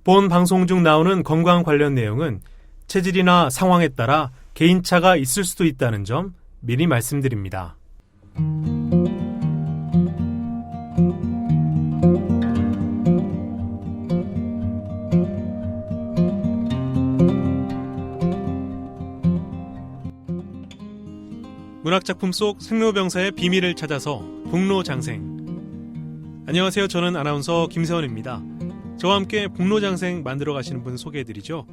본 방송 중 나오는 건강 관련 내용은 체질이나 상황에 따라 개인차가 있을 수도 있다는 점 미리 말씀드립니다. 문학작품 속 생로병사의 비밀을 찾아서 복로장생. 안녕하세요. 저는 아나운서 김세원입니다. 저와 함께 복로장생 만들어 가시는 분 소개해드리죠.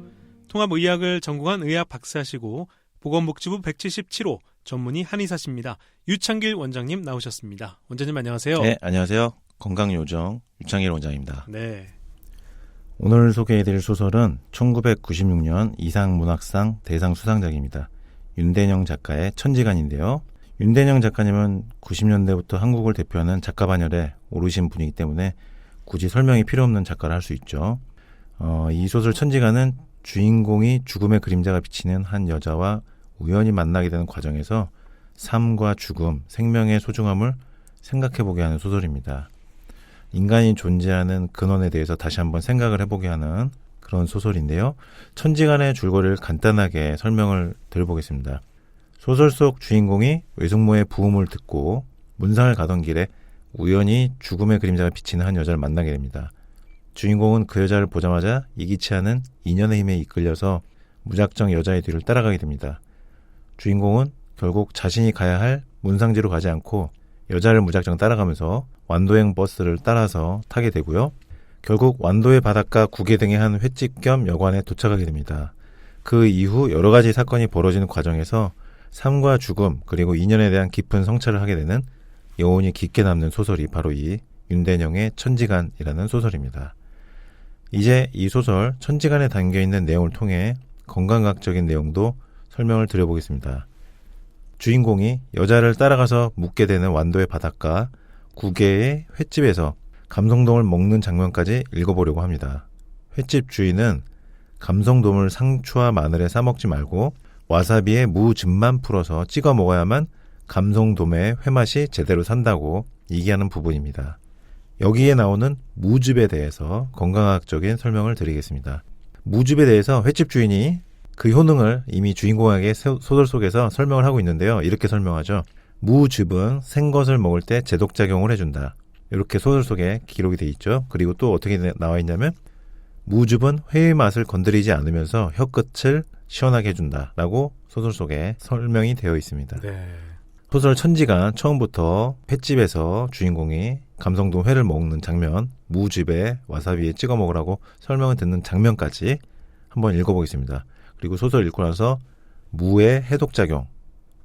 통합의학을 전공한 의학 박사시고 보건복지부 177호 전문의 한의사십니다. 유창길 원장님 나오셨습니다. 원장님 안녕하세요. 네, 안녕하세요. 건강요정 유창길 원장입니다. 네. 오늘 소개해드릴 소설은 1996년 이상문학상 대상 수상작입니다. 윤대영 작가의 천지간인데요. 윤대영 작가님은 90년대부터 한국을 대표하는 작가 반열에 오르신 분이기 때문에 굳이 설명이 필요 없는 작가를 할 수 있죠. 이 소설 천지간은 주인공이 죽음의 그림자가 비치는 한 여자와 우연히 만나게 되는 과정에서 삶과 죽음, 생명의 소중함을 생각해보게 하는 소설입니다. 인간이 존재하는 근원에 대해서 다시 한번 생각을 해보게 하는 그런 소설인데요. 천지간의 줄거리를 간단하게 설명을 드려보겠습니다. 소설 속 주인공이 외숙모의 부음을 듣고 문상을 가던 길에 우연히 죽음의 그림자가 비치는 한 여자를 만나게 됩니다. 주인공은 그 여자를 보자마자 이기치 않은 인연의 힘에 이끌려서 무작정 여자의 뒤를 따라가게 됩니다. 주인공은 결국 자신이 가야 할 문상지로 가지 않고 여자를 무작정 따라가면서 완도행 버스를 따라서 타게 되고요. 결국 완도의 바닷가 구계 등의 한 횟집 겸 여관에 도착하게 됩니다. 그 이후 여러 가지 사건이 벌어지는 과정에서 삶과 죽음 그리고 인연에 대한 깊은 성찰을 하게 되는 여운이 깊게 남는 소설이 바로 이 윤대영의 천지간이라는 소설입니다. 이제 이 소설 천지간에 담겨있는 내용을 통해 건강학적인 내용도 설명을 드려보겠습니다. 주인공이 여자를 따라가서 묵게 되는 완도의 바닷가 구계의 횟집에서 감성돔을 먹는 장면까지 읽어보려고 합니다. 횟집 주인은 감성돔을 상추와 마늘에 싸먹지 말고 와사비에 무즙만 풀어서 찍어 먹어야만 감성돔의 회맛이 제대로 산다고 얘기하는 부분입니다. 여기에 나오는 무즙에 대해서 건강학적인 설명을 드리겠습니다. 무즙에 대해서 횟집 주인이 그 효능을 이미 주인공에게 소설 속에서 설명을 하고 있는데요. 이렇게 설명하죠. 무즙은 생것을 먹을 때 제독작용을 해준다. 이렇게 소설 속에 기록이 돼 있죠. 그리고 또 어떻게 나와 있냐면 무즙은 회의 맛을 건드리지 않으면서 혀끝을 시원하게 해준다 라고 소설 속에 설명이 되어 있습니다. 네. 소설 천지간 처음부터 횟집에서 주인공이 감성돔 회를 먹는 장면, 무즙에 와사비에 찍어 먹으라고 설명을 듣는 장면까지 한번 읽어보겠습니다. 그리고 소설 읽고 나서 무의 해독작용,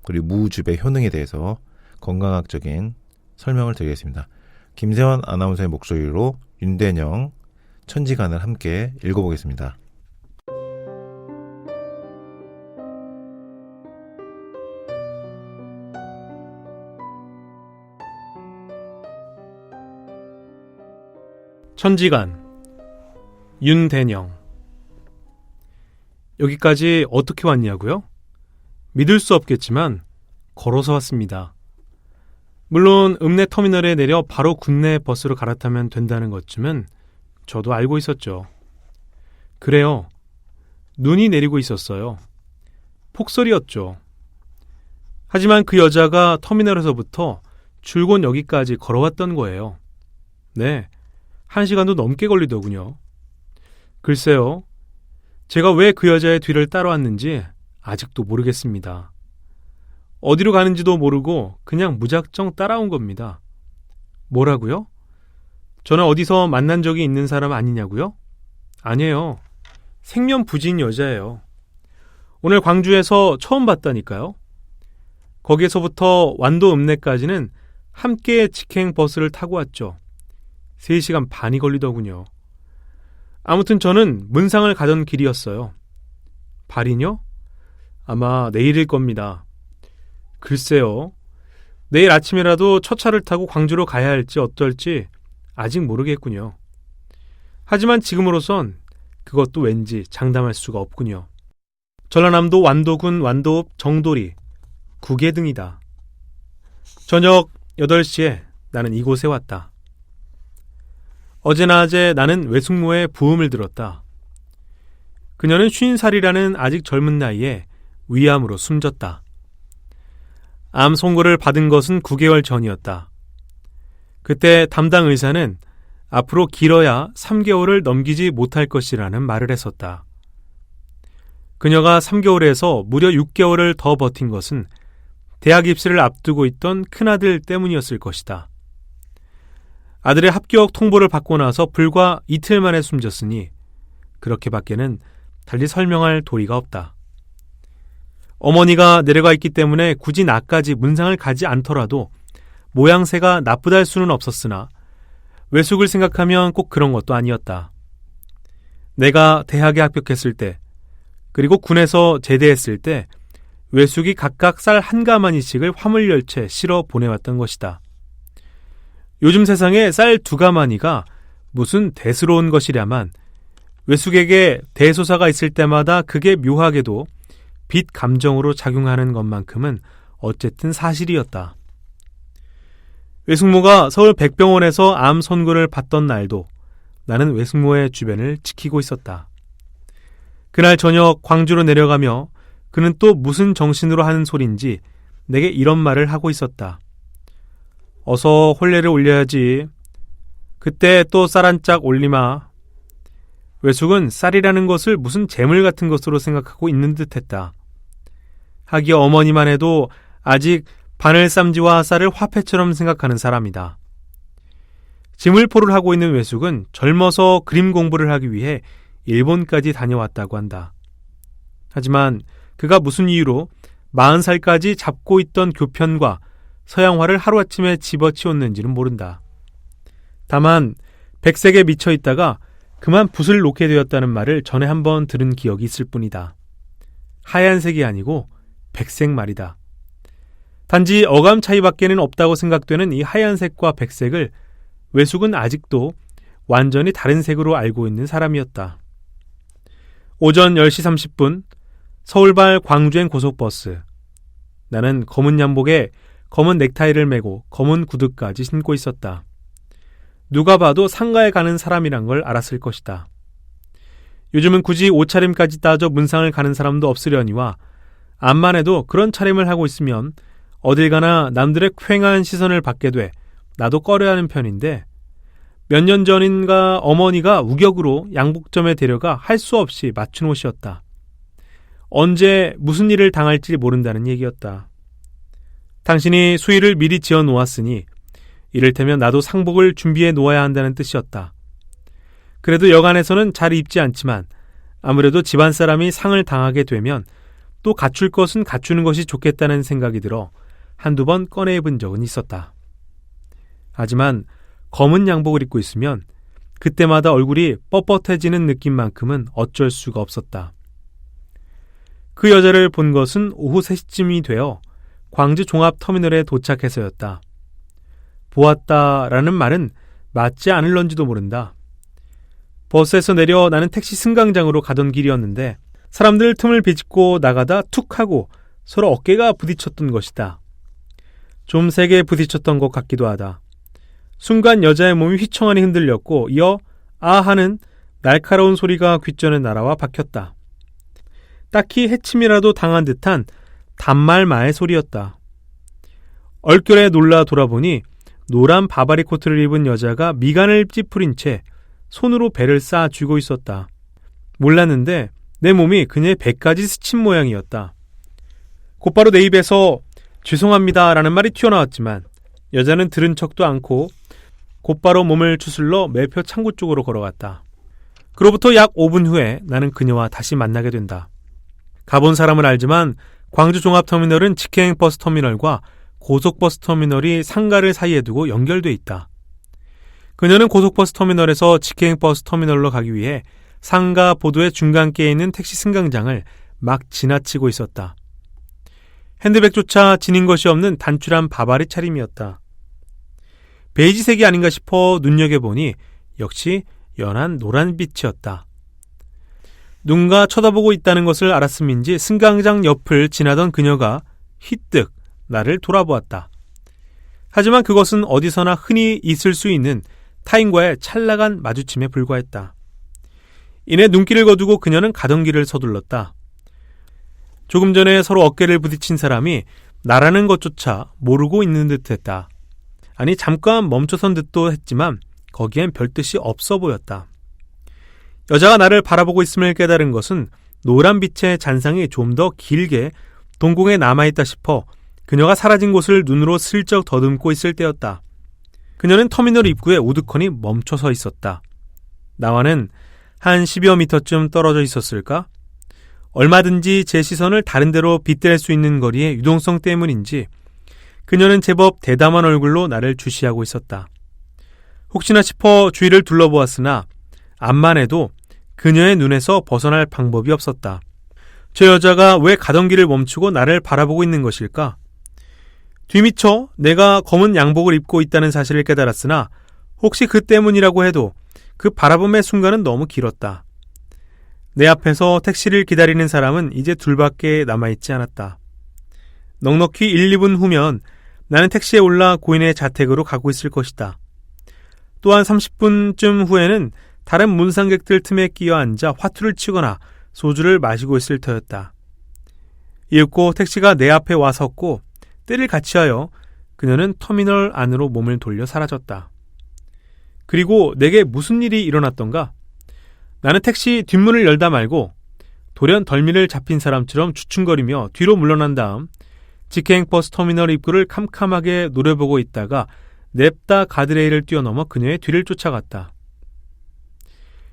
그리고 무즙의 효능에 대해서 건강학적인 설명을 드리겠습니다. 김세원 아나운서의 목소리로 윤대영 천지간을 함께 읽어보겠습니다. 천지간 윤대영. 여기까지 어떻게 왔냐고요? 믿을 수 없겠지만 걸어서 왔습니다. 물론 읍내터미널에 내려 바로 국내 버스로 갈아타면 된다는 것쯤은 저도 알고 있었죠. 그래요. 눈이 내리고 있었어요. 폭설이었죠. 하지만 그 여자가 터미널에서부터 출근 여기까지 걸어왔던 거예요. 네, 1시간도 넘게 걸리더군요. 글쎄요. 제가 왜 그 여자의 뒤를 따라왔는지 아직도 모르겠습니다. 어디로 가는지도 모르고 그냥 무작정 따라온 겁니다. 뭐라고요? 저는 어디서 만난 적이 있는 사람 아니냐고요? 아니에요. 생면부지인 여자예요. 오늘 광주에서 처음 봤다니까요. 거기에서부터 완도 읍내까지는 함께 직행 버스를 타고 왔죠. 3시간 반이 걸리더군요. 아무튼 저는 문상을 가던 길이었어요. 발인요? 아마 내일일 겁니다. 글쎄요. 내일 아침이라도 첫 차를 타고 광주로 가야 할지 어떨지 아직 모르겠군요. 하지만 지금으로선 그것도 왠지 장담할 수가 없군요. 전라남도 완도군 완도읍 정도리 구계 등이다. 저녁 8시에 나는 이곳에 왔다. 어제 낮에 나는 외숙모의 부음을 들었다. 그녀는 50살이라는 아직 젊은 나이에 위암으로 숨졌다. 암 선고를 받은 것은 9개월 전이었다. 그때 담당 의사는 앞으로 길어야 3개월을 넘기지 못할 것이라는 말을 했었다. 그녀가 3개월에서 무려 6개월을 더 버틴 것은 대학 입시를 앞두고 있던 큰아들 때문이었을 것이다. 아들의 합격 통보를 받고 나서 불과 이틀 만에 숨졌으니 그렇게밖에는 달리 설명할 도리가 없다. 어머니가 내려가 있기 때문에 굳이 나까지 문상을 가지 않더라도 모양새가 나쁘다 할 수는 없었으나 외숙을 생각하면 꼭 그런 것도 아니었다. 내가 대학에 합격했을 때 그리고 군에서 제대했을 때 외숙이 각각 쌀 한 가마니씩을 화물열차에 실어 보내왔던 것이다. 요즘 세상에 쌀 2가마니가 무슨 대수로운 것이랴만 외숙에게 대소사가 있을 때마다 그게 묘하게도 빚 감정으로 작용하는 것만큼은 어쨌든 사실이었다. 외숙모가 서울 백병원에서 암 선고를 받던 날도 나는 외숙모의 주변을 지키고 있었다. 그날 저녁 광주로 내려가며 그는 또 무슨 정신으로 하는 소린지 내게 이런 말을 하고 있었다. 어서 혼례를 올려야지. 그때 또 쌀 한 짝 올리마. 외숙은 쌀이라는 것을 무슨 재물 같은 것으로 생각하고 있는 듯했다. 하기야 어머니만 해도 아직 바늘쌈지와 쌀을 화폐처럼 생각하는 사람이다. 지물포를 하고 있는 외숙은 젊어서 그림 공부를 하기 위해 일본까지 다녀왔다고 한다. 하지만 그가 무슨 이유로 40살까지 잡고 있던 교편과 서양화를 하루아침에 집어치웠는지는 모른다. 다만 백색에 미쳐 있다가 그만 붓을 놓게 되었다는 말을 전에 한번 들은 기억이 있을 뿐이다. 하얀색이 아니고 백색 말이다. 단지 어감 차이밖에는 없다고 생각되는 이 하얀색과 백색을 외숙은 아직도 완전히 다른 색으로 알고 있는 사람이었다. 오전 10시 30분 서울발 광주행 고속버스. 나는 검은 양복에 검은 넥타이를 메고 검은 구두까지 신고 있었다. 누가 봐도 상가에 가는 사람이란 걸 알았을 것이다. 요즘은 굳이 옷차림까지 따져 문상을 가는 사람도 없으려니와 암만 해도 그런 차림을 하고 있으면 어딜 가나 남들의 퀭한 시선을 받게 돼 나도 꺼려하는 편인데 몇 년 전인가 어머니가 우격으로 양복점에 데려가 할 수 없이 맞춘 옷이었다. 언제 무슨 일을 당할지 모른다는 얘기였다. 당신이 수의를 미리 지어 놓았으니 이를테면 나도 상복을 준비해 놓아야 한다는 뜻이었다. 그래도 여간에서는 잘 입지 않지만 아무래도 집안 사람이 상을 당하게 되면 또 갖출 것은 갖추는 것이 좋겠다는 생각이 들어 한두 번 꺼내 입은 적은 있었다. 하지만 검은 양복을 입고 있으면 그때마다 얼굴이 뻣뻣해지는 느낌만큼은 어쩔 수가 없었다. 그 여자를 본 것은 오후 3시쯤이 되어 광주 종합터미널에 도착해서였다. 보았다라는 말은 맞지 않을런지도 모른다. 버스에서 내려 나는 택시 승강장으로 가던 길이었는데 사람들 틈을 비집고 나가다 툭 하고 서로 어깨가 부딪혔던 것이다. 좀 세게 부딪혔던 것 같기도 하다. 순간 여자의 몸이 휘청하니 흔들렸고 이어 아 하는 날카로운 소리가 귓전에 날아와 박혔다. 딱히 해침이라도 당한 듯한 단말마의 소리였다. 얼결에 놀라 돌아보니 노란 바바리 코트를 입은 여자가 미간을 찌푸린 채 손으로 배를 쌓아 쥐고 있었다. 몰랐는데 내 몸이 그녀의 배까지 스친 모양이었다. 곧바로 내 입에서 죄송합니다라는 말이 튀어나왔지만 여자는 들은 척도 않고 곧바로 몸을 추슬러 매표 창구 쪽으로 걸어갔다. 그로부터 약 5분 후에 나는 그녀와 다시 만나게 된다. 가본 사람은 알지만 광주 종합터미널은 직행버스 터미널과 고속버스 터미널이 상가를 사이에 두고 연결돼 있다. 그녀는 고속버스 터미널에서 직행버스 터미널로 가기 위해 상가 보도의 중간께에 있는 택시 승강장을 막 지나치고 있었다. 핸드백조차 지닌 것이 없는 단출한 바바리 차림이었다. 베이지색이 아닌가 싶어 눈여겨보니 역시 연한 노란빛이었다. 누군가 쳐다보고 있다는 것을 알았음인지 승강장 옆을 지나던 그녀가 휘뜩 나를 돌아보았다. 하지만 그것은 어디서나 흔히 있을 수 있는 타인과의 찰나간 마주침에 불과했다. 이내 눈길을 거두고 그녀는 가던 길을 서둘렀다. 조금 전에 서로 어깨를 부딪힌 사람이 나라는 것조차 모르고 있는 듯 했다. 아니, 잠깐 멈춰선 듯도 했지만 거기엔 별 뜻이 없어 보였다. 여자가 나를 바라보고 있음을 깨달은 것은 노란 빛의 잔상이 좀 더 길게 동공에 남아있다 싶어 그녀가 사라진 곳을 눈으로 슬쩍 더듬고 있을 때였다. 그녀는 터미널 입구에 우두커니 멈춰서 있었다. 나와는 한 10여 미터쯤 떨어져 있었을까? 얼마든지 제 시선을 다른 데로 빗댈 수 있는 거리의 유동성 때문인지 그녀는 제법 대담한 얼굴로 나를 주시하고 있었다. 혹시나 싶어 주위를 둘러보았으나 암만 해도 그녀의 눈에서 벗어날 방법이 없었다. 저 여자가 왜 가던 길을 멈추고 나를 바라보고 있는 것일까? 뒤미쳐 내가 검은 양복을 입고 있다는 사실을 깨달았으나 혹시 그 때문이라고 해도 그 바라봄의 순간은 너무 길었다. 내 앞에서 택시를 기다리는 사람은 이제 둘밖에 남아있지 않았다. 넉넉히 1, 2분 후면 나는 택시에 올라 고인의 자택으로 가고 있을 것이다. 또한 30분쯤 후에는 다른 문상객들 틈에 끼어 앉아 화투를 치거나 소주를 마시고 있을 터였다. 이윽고 택시가 내 앞에 와 섰고 때를 같이하여 그녀는 터미널 안으로 몸을 돌려 사라졌다. 그리고 내게 무슨 일이 일어났던가? 나는 택시 뒷문을 열다 말고 돌연 덜미를 잡힌 사람처럼 주춤거리며 뒤로 물러난 다음 직행버스 터미널 입구를 캄캄하게 노려보고 있다가 냅다 가드레일을 뛰어넘어 그녀의 뒤를 쫓아갔다.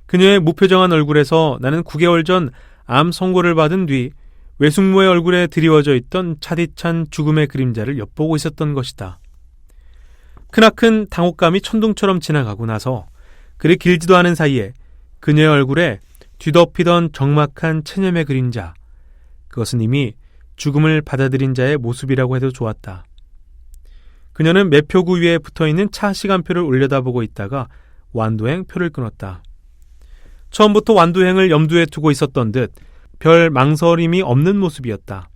그녀의 무표정한 얼굴에서 나는 9개월 전 암 선고를 받은 뒤 외숙모의 얼굴에 드리워져 있던 차디찬 죽음의 그림자를 엿보고 있었던 것이다. 크나큰 당혹감이 천둥처럼 지나가고 나서 그리 길지도 않은 사이에 그녀의 얼굴에 뒤덮이던 적막한 체념의 그림자, 그것은 이미 죽음을 받아들인 자의 모습이라고 해도 좋았다. 그녀는 매표구 위에 붙어있는 차 시간표를 올려다보고 있다가 완도행 표를 끊었다. 처음부터 완도행을 염두에 두고 있었던 듯 별 망설임이 없는 모습이었다.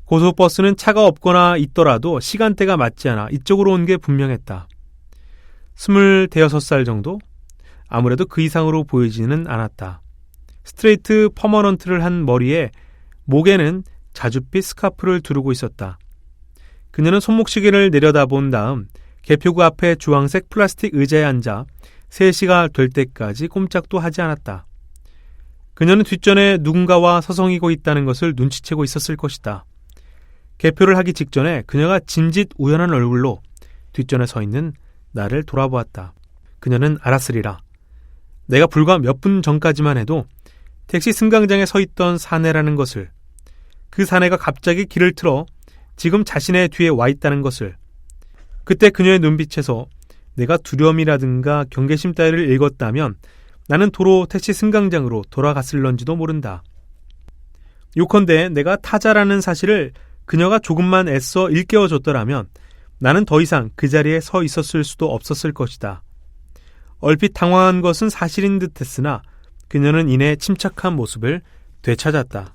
고속버스는 차가 없거나 있더라도 시간대가 맞지 않아 이쪽으로 온 게 분명했다. 26살 정도? 아무래도 그 이상으로 보이지는 않았다. 스트레이트 퍼머넌트를 한 머리에 목에는 자줏빛 스카프를 두르고 있었다. 그녀는 손목시계를 내려다본 다음 개표구 앞에 주황색 플라스틱 의자에 앉아 3시가 될 때까지 꼼짝도 하지 않았다. 그녀는 뒷전에 누군가와 서성이고 있다는 것을 눈치채고 있었을 것이다. 개표를 하기 직전에 그녀가 짐짓 우연한 얼굴로 뒷전에 서 있는 나를 돌아보았다. 그녀는 알았으리라. 내가 불과 몇 분 전까지만 해도 택시 승강장에 서 있던 사내라는 것을, 그 사내가 갑자기 길을 틀어 지금 자신의 뒤에 와 있다는 것을, 그때 그녀의 눈빛에서 내가 두려움이라든가 경계심 따위를 읽었다면 나는 도로 택시 승강장으로 돌아갔을런지도 모른다. 요컨대 내가 타자라는 사실을 그녀가 조금만 애써 일깨워줬더라면 나는 더 이상 그 자리에 서 있었을 수도 없었을 것이다. 얼핏 당황한 것은 사실인 듯 했으나 그녀는 이내 침착한 모습을 되찾았다.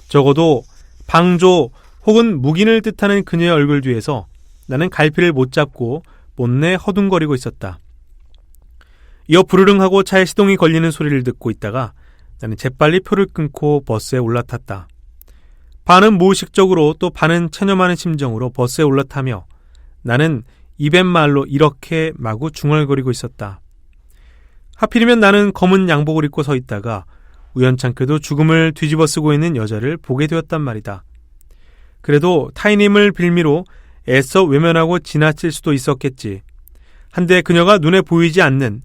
적어도 방조 혹은 묵인을 뜻하는 그녀의 얼굴 뒤에서 나는 갈피를 못 잡고 못내 허둥거리고 있었다. 이어 부르릉하고 차에 시동이 걸리는 소리를 듣고 있다가 나는 재빨리 표를 끊고 버스에 올라탔다. 반은 무의식적으로 또 반은 체념하는 심정으로 버스에 올라타며 나는 입엔 말로 이렇게 마구 중얼거리고 있었다. 하필이면 나는 검은 양복을 입고 서 있다가 우연찮게도 죽음을 뒤집어 쓰고 있는 여자를 보게 되었단 말이다. 그래도 타인임을 빌미로 애써 외면하고 지나칠 수도 있었겠지. 한데 그녀가 눈에 보이지 않는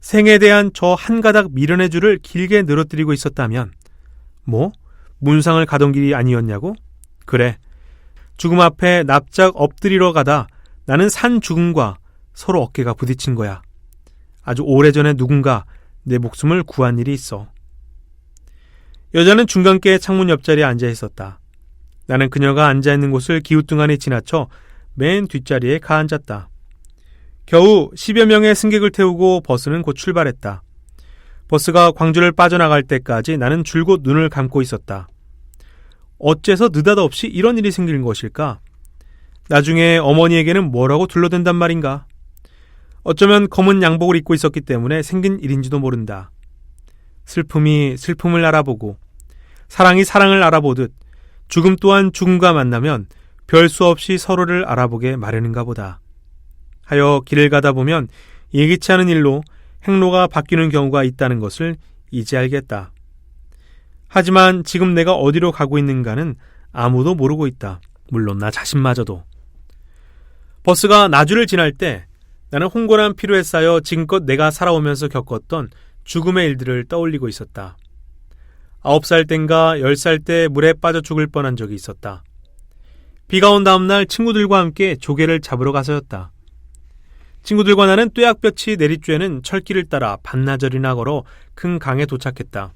생에 대한 저 한 가닥 미련의 줄을 길게 늘어뜨리고 있었다면 뭐? 문상을 가던 길이 아니었냐고? 그래. 죽음 앞에 납작 엎드리러 가다 나는 산 죽음과 서로 어깨가 부딪힌 거야. 아주 오래전에 누군가 내 목숨을 구한 일이 있어. 여자는 중간께 창문 옆자리에 앉아 있었다. 나는 그녀가 앉아있는 곳을 기우뚱하니 지나쳐 맨 뒷자리에 가앉았다. 겨우 10여 명의 승객을 태우고 버스는 곧 출발했다. 버스가 광주를 빠져나갈 때까지 나는 줄곧 눈을 감고 있었다. 어째서 느닷없이 이런 일이 생긴 것일까? 나중에 어머니에게는 뭐라고 둘러댄단 말인가? 어쩌면 검은 양복을 입고 있었기 때문에 생긴 일인지도 모른다. 슬픔이 슬픔을 알아보고 사랑이 사랑을 알아보듯 죽음 또한 죽음과 만나면 별 수 없이 서로를 알아보게 마련인가 보다 하여 길을 가다 보면 예기치 않은 일로 행로가 바뀌는 경우가 있다는 것을 이제 알겠다. 하지만 지금 내가 어디로 가고 있는가는 아무도 모르고 있다. 물론 나 자신마저도. 버스가 나주를 지날 때 나는 홍곤한 피로에 쌓여 지금껏 내가 살아오면서 겪었던 죽음의 일들을 떠올리고 있었다. 9살 땐가 10살 때 물에 빠져 죽을 뻔한 적이 있었다. 비가 온 다음날 친구들과 함께 조개를 잡으러 가서였다. 친구들과 나는 뙤약볕이 내리쬐는 철길을 따라 반나절이나 걸어 큰 강에 도착했다.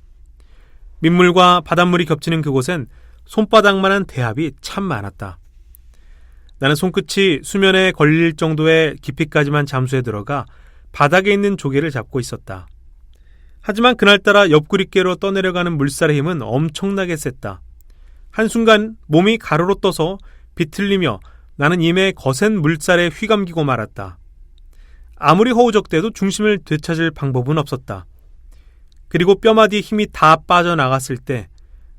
민물과 바닷물이 겹치는 그곳엔 손바닥만한 대합이 참 많았다. 나는 손끝이 수면에 걸릴 정도의 깊이까지만 잠수해 들어가 바닥에 있는 조개를 잡고 있었다. 하지만 그날따라 옆구리께로 떠내려가는 물살의 힘은 엄청나게 셌다. 한순간 몸이 가로로 떠서 비틀리며 나는 이내 거센 물살에 휘감기고 말았다. 아무리 허우적대도 중심을 되찾을 방법은 없었다. 그리고 뼈마디에 힘이 다 빠져나갔을 때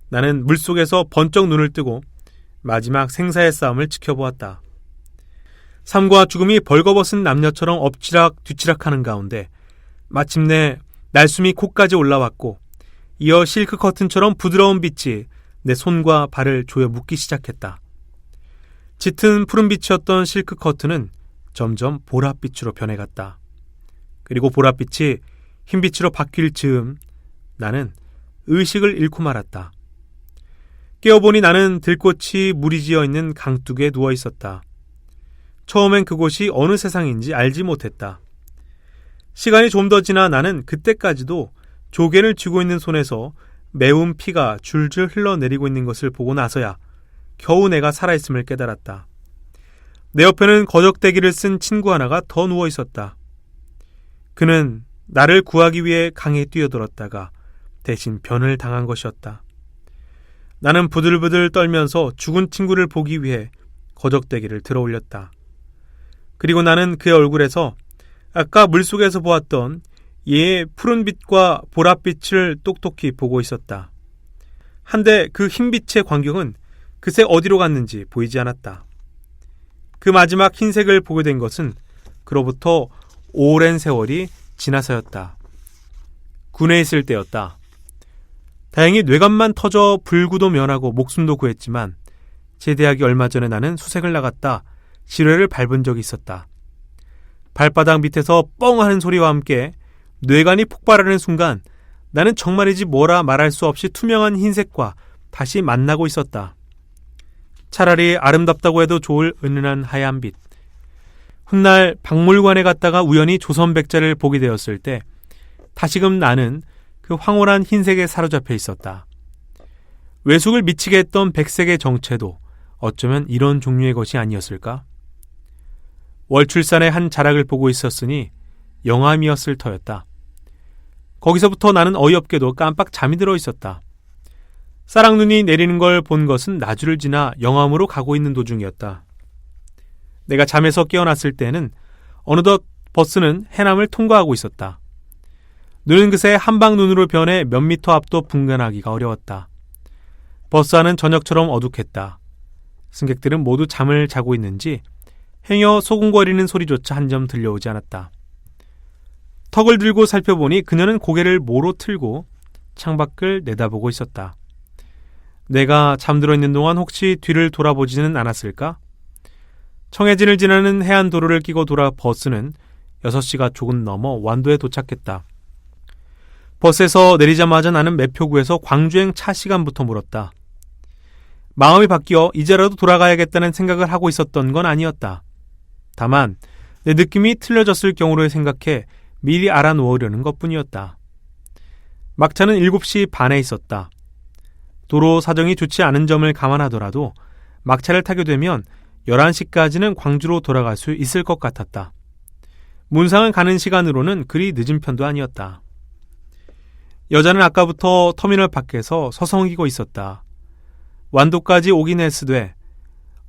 나는 물속에서 번쩍 눈을 뜨고 마지막 생사의 싸움을 지켜보았다. 삶과 죽음이 벌거벗은 남녀처럼 엎치락 뒤치락하는 가운데 마침내 날숨이 코까지 올라왔고 이어 실크 커튼처럼 부드러운 빛이 내 손과 발을 조여 묶기 시작했다. 짙은 푸른빛이었던 실크 커튼은 점점 보랏빛으로 변해갔다. 그리고 보랏빛이 흰빛으로 바뀔 즈음 나는 의식을 잃고 말았다. 깨어보니 나는 들꽃이 물이 지어있는 강둑에 누워있었다. 처음엔 그곳이 어느 세상인지 알지 못했다. 시간이 좀 더 지나 나는 그때까지도 조개를 쥐고 있는 손에서 매운 피가 줄줄 흘러내리고 있는 것을 보고 나서야 겨우 내가 살아있음을 깨달았다. 내 옆에는 거적대기를 쓴 친구 하나가 더 누워있었다. 그는 나를 구하기 위해 강에 뛰어들었다가 대신 변을 당한 것이었다. 나는 부들부들 떨면서 죽은 친구를 보기 위해 거적대기를 들어올렸다. 그리고 나는 그의 얼굴에서 아까 물속에서 보았던 얘의 푸른빛과 보랏빛을 똑똑히 보고 있었다. 한데 그 흰빛의 광경은 그새 어디로 갔는지 보이지 않았다. 그 마지막 흰색을 보게 된 것은 그로부터 오랜 세월이 지나서였다. 군에 있을 때였다. 다행히 뇌관만 터져 불구도 면하고 목숨도 구했지만 제대하기 얼마 전에 나는 수색을 나갔다 지뢰를 밟은 적이 있었다. 발바닥 밑에서 뻥 하는 소리와 함께 뇌관이 폭발하는 순간 나는 정말이지 뭐라 말할 수 없이 투명한 흰색과 다시 만나고 있었다. 차라리 아름답다고 해도 좋을 은은한 하얀빛. 훗날 박물관에 갔다가 우연히 조선백자를 보게 되었을 때 다시금 나는 그 황홀한 흰색에 사로잡혀 있었다. 외숙을 미치게 했던 백색의 정체도 어쩌면 이런 종류의 것이 아니었을까? 월출산의 한 자락을 보고 있었으니 영암이었을 터였다. 거기서부터 나는 어이없게도 깜빡 잠이 들어 있었다. 쌀랑눈이 내리는 걸 본 것은 나주를 지나 영암으로 가고 있는 도중이었다. 내가 잠에서 깨어났을 때는 어느덧 버스는 해남을 통과하고 있었다. 눈은 그새 한방눈으로 변해 몇 미터 앞도 분간하기가 어려웠다. 버스 안은 저녁처럼 어둑했다. 승객들은 모두 잠을 자고 있는지 행여 소곤거리는 소리조차 한 점 들려오지 않았다. 턱을 들고 살펴보니 그녀는 고개를 모로 틀고 창밖을 내다보고 있었다. 내가 잠들어 있는 동안 혹시 뒤를 돌아보지는 않았을까? 청해진을 지나는 해안도로를 끼고 돌아 버스는 6시가 조금 넘어 완도에 도착했다. 버스에서 내리자마자 나는 매표구에서 광주행 차 시간부터 물었다. 마음이 바뀌어 이제라도 돌아가야겠다는 생각을 하고 있었던 건 아니었다. 다만 내 느낌이 틀려졌을 경우를 생각해 미리 알아놓으려는 것뿐이었다. 막차는 7시 반에 있었다. 도로 사정이 좋지 않은 점을 감안하더라도 막차를 타게 되면 11시까지는 광주로 돌아갈 수 있을 것 같았다. 문상을 가는 시간으로는 그리 늦은 편도 아니었다. 여자는 아까부터 터미널 밖에서 서성이고 있었다. 완도까지 오긴 했으되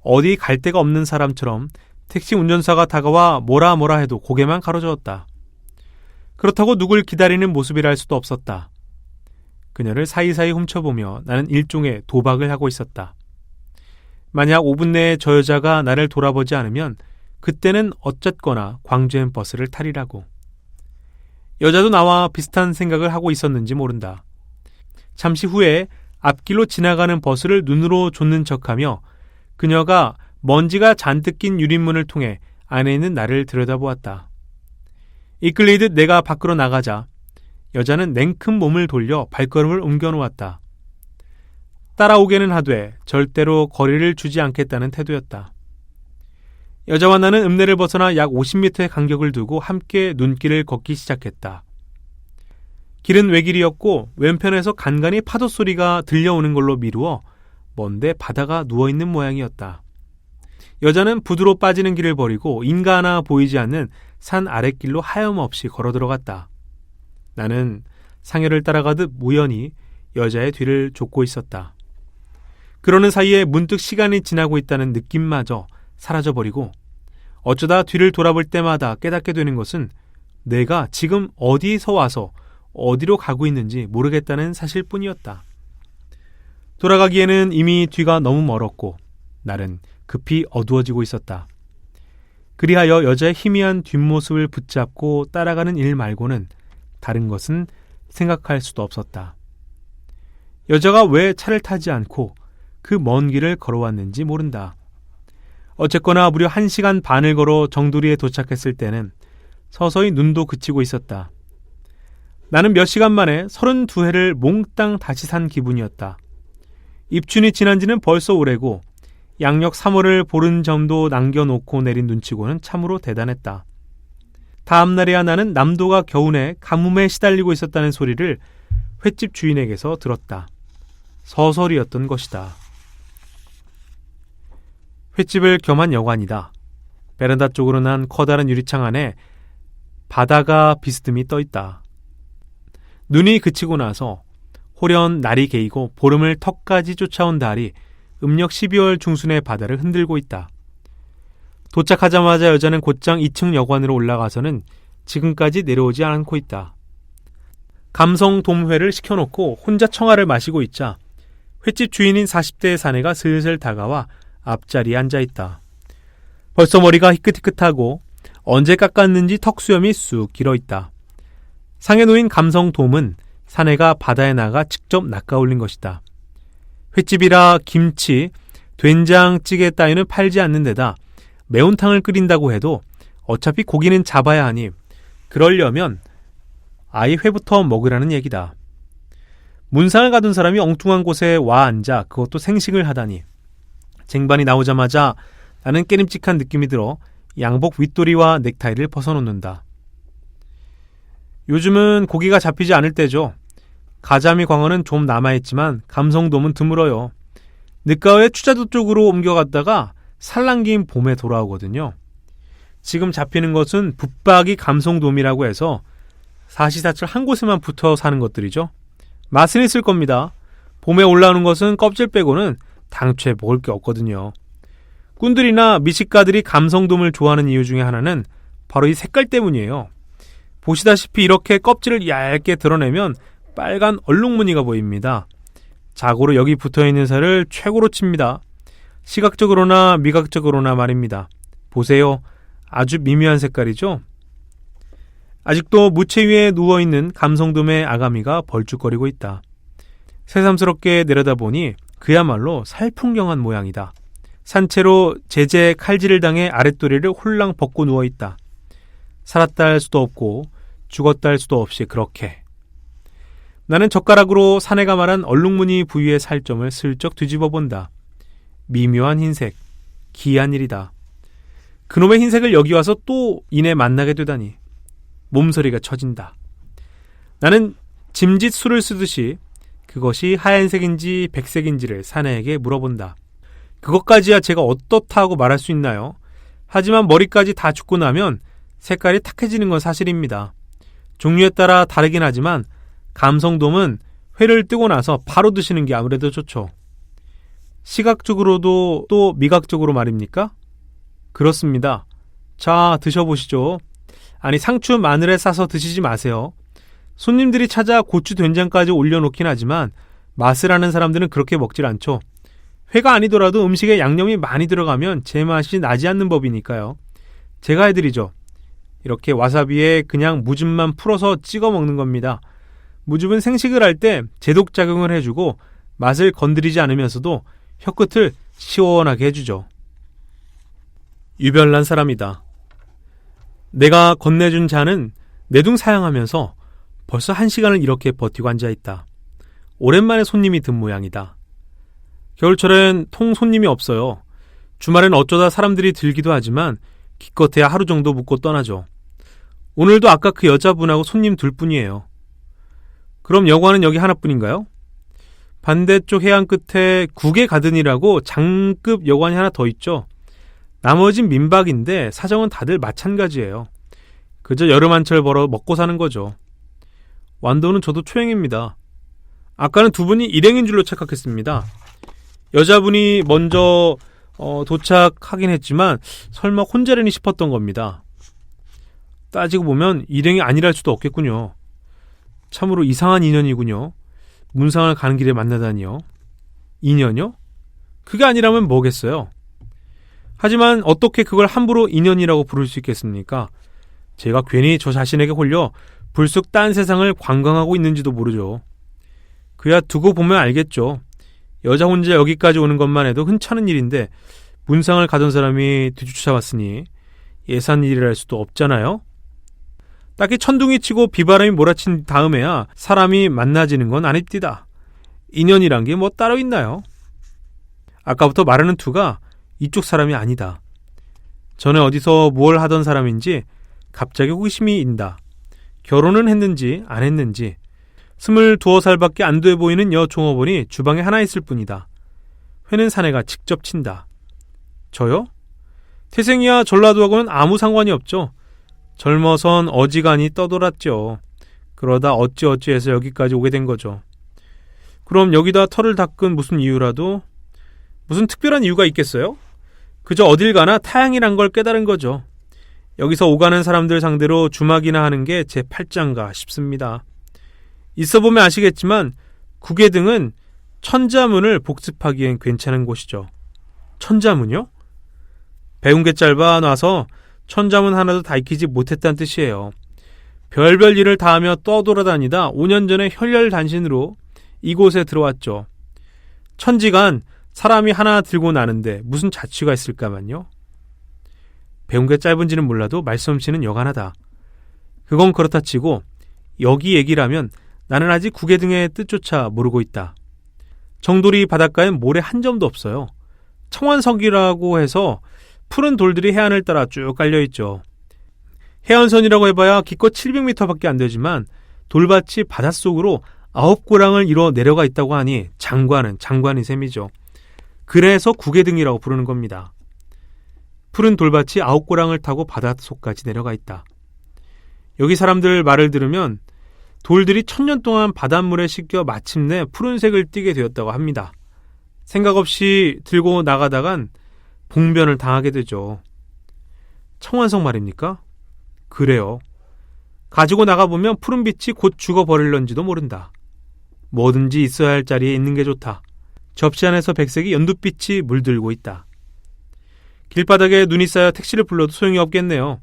어디 갈 데가 없는 사람처럼 택시 운전사가 다가와 뭐라 해도 고개만 가로저었다. 그렇다고 누굴 기다리는 모습이라 할 수도 없었다. 그녀를 사이사이 훔쳐보며 나는 일종의 도박을 하고 있었다. 만약 5분 내에 저 여자가 나를 돌아보지 않으면 그때는 어쨌거나 광주행 버스를 타리라고. 여자도 나와 비슷한 생각을 하고 있었는지 모른다. 잠시 후에 앞길로 지나가는 버스를 눈으로 좇는 척하며 그녀가 먼지가 잔뜩 낀 유리문을 통해 안에 있는 나를 들여다보았다. 이끌리듯 내가 밖으로 나가자 여자는 냉큼 몸을 돌려 발걸음을 옮겨놓았다. 따라오게는 하되 절대로 거리를 주지 않겠다는 태도였다. 여자와 나는 읍내를 벗어나 약 50m의 간격을 두고 함께 눈길을 걷기 시작했다. 길은 외길이었고 왼편에서 간간히 파도 소리가 들려오는 걸로 미루어 먼데 바다가 누워있는 모양이었다. 여자는 부두로 빠지는 길을 버리고 인가 하나 보이지 않는 산 아랫길로 하염없이 걸어 들어갔다. 나는 상여를 따라가듯 우연히 여자의 뒤를 쫓고 있었다. 그러는 사이에 문득 시간이 지나고 있다는 느낌마저 사라져버리고 어쩌다 뒤를 돌아볼 때마다 깨닫게 되는 것은 내가 지금 어디서 와서 어디로 가고 있는지 모르겠다는 사실뿐이었다. 돌아가기에는 이미 뒤가 너무 멀었고 날은 급히 어두워지고 있었다. 그리하여 여자의 희미한 뒷모습을 붙잡고 따라가는 일 말고는 다른 것은 생각할 수도 없었다. 여자가 왜 차를 타지 않고 그 먼 길을 걸어왔는지 모른다. 어쨌거나 무려 1시간 반을 걸어 정두리에 도착했을 때는 서서히 눈도 그치고 있었다. 나는 몇 시간 만에 32회를 몽땅 다시 산 기분이었다. 입춘이 지난 지는 벌써 오래고 양력 3월을 보른 점도 남겨놓고 내린 눈치고는 참으로 대단했다. 다음날에야 나는 남도가 겨우내 가뭄에 시달리고 있었다는 소리를 횟집 주인에게서 들었다. 서설이었던 것이다. 횟집을 겸한 여관이다. 베란다 쪽으로 난 커다란 유리창 안에 바다가 비스듬히 떠있다. 눈이 그치고 나서 호련 날이 개이고 보름을 턱까지 쫓아온 달이 음력 12월 중순의 바다를 흔들고 있다. 도착하자마자 여자는 곧장 2층 여관으로 올라가서는 지금까지 내려오지 않고 있다. 감성돔회를 시켜놓고 혼자 청아를 마시고 있자 횟집 주인인 40대의 사내가 슬슬 다가와 앞자리에 앉아있다. 벌써 머리가 희끗희끗하고 언제 깎았는지 턱수염이 쑥 길어있다. 상에 놓인 감성돔은 사내가 바다에 나가 직접 낚아올린 것이다. 횟집이라 김치, 된장찌개 따위는 팔지 않는 데다 매운탕을 끓인다고 해도 어차피 고기는 잡아야 하니 그러려면 아예 회부터 먹으라는 얘기다. 문상을 가둔 사람이 엉뚱한 곳에 와 앉아 그것도 생식을 하다니. 쟁반이 나오자마자 나는 깨림직한 느낌이 들어 양복 윗도리와 넥타이를 벗어놓는다. 요즘은 고기가 잡히지 않을 때죠. 가자미 광어는 좀 남아있지만 감성돔은 드물어요. 늦가을에 추자도 쪽으로 옮겨갔다가 산란기인 봄에 돌아오거든요. 지금 잡히는 것은 붙박이 감성돔이라고 해서 사시사철 한 곳에만 붙어 사는 것들이죠. 맛은 있을 겁니다. 봄에 올라오는 것은 껍질 빼고는 당초에 먹을 게 없거든요. 꾼들이나 미식가들이 감성돔을 좋아하는 이유 중에 하나는 바로 이 색깔 때문이에요. 보시다시피 이렇게 껍질을 얇게 드러내면 빨간 얼룩무늬가 보입니다. 자고로 여기 붙어있는 살을 최고로 칩니다. 시각적으로나 미각적으로나 말입니다. 보세요. 아주 미묘한 색깔이죠? 아직도 무채 위에 누워있는 감성돔의 아가미가 벌쭉거리고 있다. 새삼스럽게 내려다보니 그야말로 살풍경한 모양이다. 산채로 제재 칼질을 당해 아랫도리를 홀랑 벗고 누워있다. 살았다 할 수도 없고 죽었다 할 수도 없이 그렇게. 나는 젓가락으로 사내가 말한 얼룩무늬 부위의 살점을 슬쩍 뒤집어 본다. 미묘한 흰색, 기이한 일이다. 그놈의 흰색을 여기 와서 또 이내 만나게 되다니. 몸서리가 처진다. 나는 짐짓 술을 쓰듯이 그것이 하얀색인지 백색인지를 사내에게 물어본다. 그것까지야 제가 어떻다고 말할 수 있나요? 하지만 머리까지 다 죽고 나면 색깔이 탁해지는 건 사실입니다. 종류에 따라 다르긴 하지만 감성돔은 회를 뜨고 나서 바로 드시는 게 아무래도 좋죠. 시각적으로도 또 미각적으로 말입니까? 그렇습니다. 자, 드셔보시죠. 아니, 상추 마늘에 싸서 드시지 마세요. 손님들이 찾아 고추 된장까지 올려놓긴 하지만 맛을 아는 사람들은 그렇게 먹질 않죠. 회가 아니더라도 음식에 양념이 많이 들어가면 제맛이 나지 않는 법이니까요. 제가 해드리죠. 이렇게 와사비에 그냥 무즙만 풀어서 찍어 먹는 겁니다. 무즙은 생식을 할 때 제독작용을 해주고 맛을 건드리지 않으면서도 혀끝을 시원하게 해주죠. 유별난 사람이다. 내가 건네준 잔은 내둥 사양하면서 벌써 1시간을 이렇게 버티고 앉아있다. 오랜만에 손님이 든 모양이다. 겨울철엔 통 손님이 없어요. 주말엔 어쩌다 사람들이 들기도 하지만 기껏해야 하루 정도 묵고 떠나죠. 오늘도 아까 그 여자분하고 손님 둘뿐이에요. 그럼 여관은 여기 하나뿐인가요? 반대쪽 해안 끝에 국외 가든이라고 장급 여관이 하나 더 있죠. 나머진 민박인데 사정은 다들 마찬가지예요. 그저 여름 한철 벌어 먹고 사는 거죠. 완도는 저도 초행입니다. 아까는 두 분이 일행인 줄로 착각했습니다. 여자분이 먼저 도착하긴 했지만 설마 혼자라니 싶었던 겁니다. 따지고 보면 일행이 아니랄 수도 없겠군요. 참으로 이상한 인연이군요. 문상을 가는 길에 만나다니요. 인연이요? 그게 아니라면 뭐겠어요? 하지만 어떻게 그걸 함부로 인연이라고 부를 수 있겠습니까? 제가 괜히 저 자신에게 홀려 불쑥 딴 세상을 관광하고 있는지도 모르죠. 그야 두고 보면 알겠죠. 여자 혼자 여기까지 오는 것만 해도 흔찮은 일인데 문상을 가던 사람이 뒤쫓아왔으니 예산 일이랄 수도 없잖아요. 딱히 천둥이 치고 비바람이 몰아친 다음에야 사람이 만나지는 건 아닙디다. 인연이란 게 뭐 따로 있나요? 아까부터 말하는 투가 이쪽 사람이 아니다. 전에 어디서 뭘 하던 사람인지 갑자기 호기심이 인다. 결혼은 했는지 안 했는지 22살밖에 안 돼 보이는 여 종업원이 주방에 하나 있을 뿐이다. 회는 사내가 직접 친다. 저요? 태생이야 전라도하고는 아무 상관이 없죠. 젊어선 어지간히 떠돌았죠. 그러다 어찌어찌해서 여기까지 오게 된 거죠. 그럼 여기다 털을 닦은 무슨 이유라도 무슨 특별한 이유가 있겠어요? 그저 어딜 가나 타향이란 걸 깨달은 거죠. 여기서 오가는 사람들 상대로 주막이나 하는 게 제 팔짱가 싶습니다. 있어보면 아시겠지만 국외 등은 천자문을 복습하기엔 괜찮은 곳이죠. 천자문요? 배운 게 짧아 놔서 천자문 하나도 다 익히지 못했다는 뜻이에요. 별별 일을 다 하며 떠돌아다니다 5년 전에 혈혈단신으로 이곳에 들어왔죠. 천지간 사람이 하나 들고 나는데 무슨 자취가 있을까만요. 배운 게 짧은지는 몰라도 말솜씨는 여간하다. 그건 그렇다 치고 여기 얘기라면 나는 아직 국외 등의 뜻조차 모르고 있다. 정돌이 바닷가엔 모래 한 점도 없어요. 청완석이라고 해서 푸른 돌들이 해안을 따라 쭉 깔려있죠. 해안선이라고 해봐야 기껏 700m밖에 안 되지만 돌밭이 바닷속으로 9고랑을 이뤄 내려가 있다고 하니 장관은 장관인 셈이죠. 그래서 국외등이라고 부르는 겁니다. 푸른 돌밭이 9고랑을 타고 바닷속까지 내려가 있다. 여기 사람들 말을 들으면 돌들이 1000년 동안 바닷물에 씻겨 마침내 푸른색을 띠게 되었다고 합니다. 생각 없이 들고 나가다간 봉변을 당하게 되죠. 청완석 말입니까? 그래요. 가지고 나가보면 푸른빛이 곧 죽어버릴런지도 모른다. 뭐든지 있어야 할 자리에 있는 게 좋다. 접시 안에서 백색이 연두빛이 물들고 있다. 길바닥에 눈이 쌓여 택시를 불러도 소용이 없겠네요.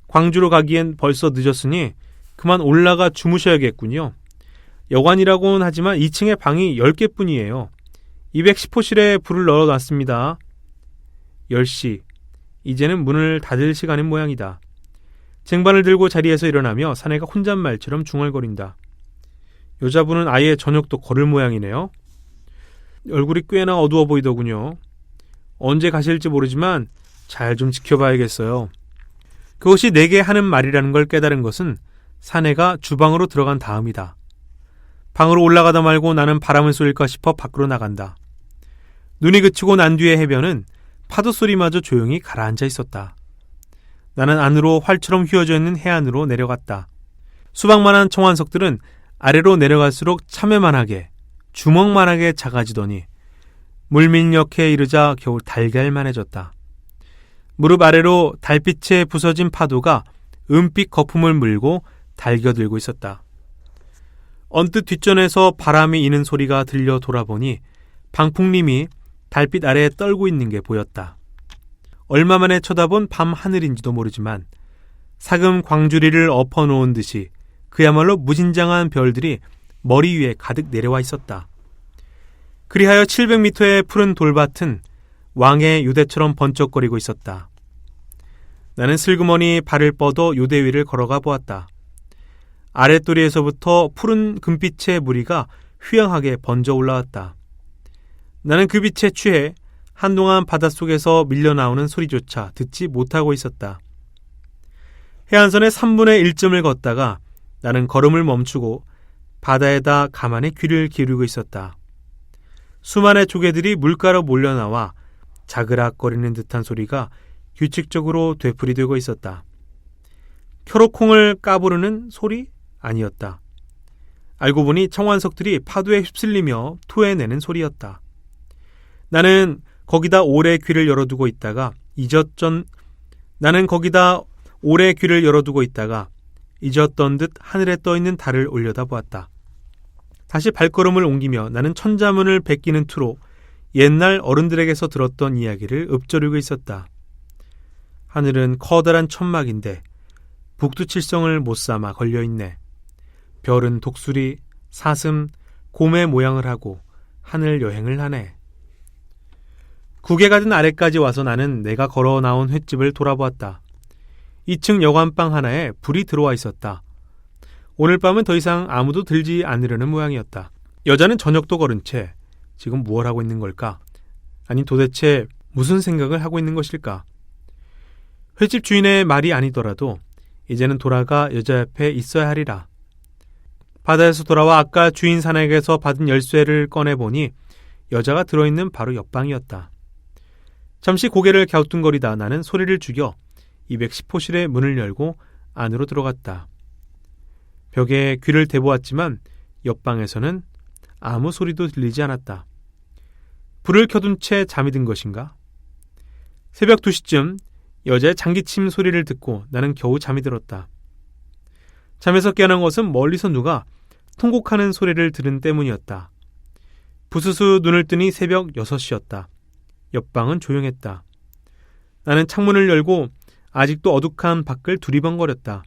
광주로 가기엔 벌써 늦었으니 그만 올라가 주무셔야겠군요. 여관이라고는 하지만 2층에 방이 10개뿐이에요. 210호실에 불을 넣어놨습니다. 10시. 이제는 문을 닫을 시간인 모양이다. 쟁반을 들고 자리에서 일어나며 사내가 혼잣말처럼 중얼거린다. 여자분은 아예 저녁도 걸을 모양이네요. 얼굴이 꽤나 어두워 보이더군요. 언제 가실지 모르지만 잘 좀 지켜봐야겠어요. 그것이 내게 하는 말이라는 걸 깨달은 것은 사내가 주방으로 들어간 다음이다. 방으로 올라가다 말고 나는 바람을 쏠까 싶어 밖으로 나간다. 눈이 그치고 난 뒤의 해변은 파도 소리마저 조용히 가라앉아 있었다. 나는 안으로 활처럼 휘어져 있는 해안으로 내려갔다. 수박만한 청완석들은 아래로 내려갈수록 참외만하게, 주먹만하게 작아지더니 물밑역에 이르자 겨우 달걀만해졌다. 무릎 아래로 달빛에 부서진 파도가 은빛 거품을 물고 달겨들고 있었다. 언뜻 뒷전에서 바람이 이는 소리가 들려 돌아보니 방풍림이 달빛 아래에 떨고 있는 게 보였다. 얼마 만에 쳐다본 밤 하늘인지도 모르지만 사금 광주리를 엎어놓은 듯이 그야말로 무진장한 별들이 머리 위에 가득 내려와 있었다. 그리하여 700m의 푸른 돌밭은 왕의 요대처럼 번쩍거리고 있었다. 나는 슬그머니 발을 뻗어 요대 위를 걸어가 보았다. 아랫도리에서부터 푸른 금빛의 무리가 휘황하게 번져 올라왔다. 나는 그 빛에 취해 한동안 바닷속에서 밀려나오는 소리조차 듣지 못하고 있었다. 해안선의 3분의 1점을 걷다가 나는 걸음을 멈추고 바다에다 가만히 귀를 기울이고 있었다. 수많은 조개들이 물가로 몰려나와 자그락거리는 듯한 소리가 규칙적으로 되풀이되고 있었다. 켜로콩을 까부르는 소리? 아니었다. 알고 보니 청완석들이 파도에 휩쓸리며 토해내는 소리였다. 나는 거기다 오래 귀를 열어두고 있다가 잊었던 듯 하늘에 떠있는 달을 올려다보았다. 다시 발걸음을 옮기며 나는 천자문을 베끼는 투로 옛날 어른들에게서 들었던 이야기를 읊조리고 있었다. 하늘은 커다란 천막인데 북두칠성을 못 삼아 걸려있네. 별은 독수리, 사슴, 곰의 모양을 하고 하늘 여행을 하네. 국에 가든 아래까지 와서 나는 내가 걸어 나온 횟집을 돌아보았다. 2층 여관방 하나에 불이 들어와 있었다. 오늘 밤은 더 이상 아무도 들지 않으려는 모양이었다. 여자는 저녁도 거른 채 지금 무얼 하고 있는 걸까? 아니 도대체 무슨 생각을 하고 있는 것일까? 횟집 주인의 말이 아니더라도 이제는 돌아가 여자 옆에 있어야 하리라. 바다에서 돌아와 아까 주인 사내에게서 받은 열쇠를 꺼내보니 여자가 들어있는 바로 옆방이었다. 잠시 고개를 갸우뚱거리다 나는 소리를 죽여 210호실의 문을 열고 안으로 들어갔다. 벽에 귀를 대보았지만 옆방에서는 아무 소리도 들리지 않았다. 불을 켜둔 채 잠이 든 것인가? 새벽 2시쯤 여자의 장기침 소리를 듣고 나는 겨우 잠이 들었다. 잠에서 깨어난 것은 멀리서 누가 통곡하는 소리를 들은 때문이었다. 부스스 눈을 뜨니 새벽 6시였다. 옆방은 조용했다. 나는 창문을 열고 아직도 어둑한 밖을 두리번거렸다.